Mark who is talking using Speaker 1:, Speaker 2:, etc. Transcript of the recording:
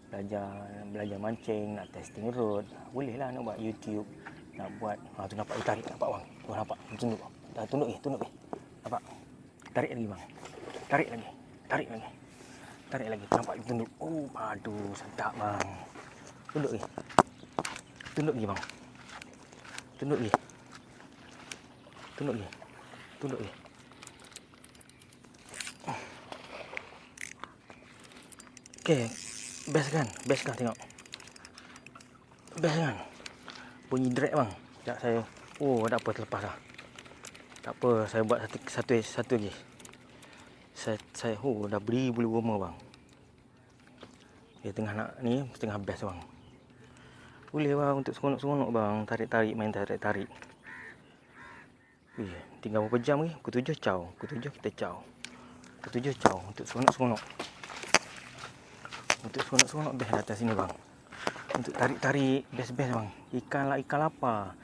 Speaker 1: belajar belajar mancing, nak testing rod, boleh lah nak buat YouTube, nak buat tu nampak tarik, nampak bang, tu nampak tunduk, tunduk ni, nampak, tarik lagi bang, tarik lagi, nampak tunduk, aduh sedap bang, tunduk lagi bang, tunduk lagi. Okay, best kan tengok, best kan, bunyi drag bang. Sekejap saya, tak apa, terlepas dah. Tak apa, saya buat satu lagi. Saya dah beri bulu roma bang. Dia tengah nak ni, tengah best bang. Boleh bang untuk seronok-seronok bang, tarik-tarik, main tarik-tarik. Tinggal berapa jam lagi? Pukul 7 caw. Pukul 7 kita caw. Pukul 7 caw untuk seronok-seronok. Untuk seronok-seronok best datang sini bang. Untuk tarik-tarik best-best bang. Ikan lapar.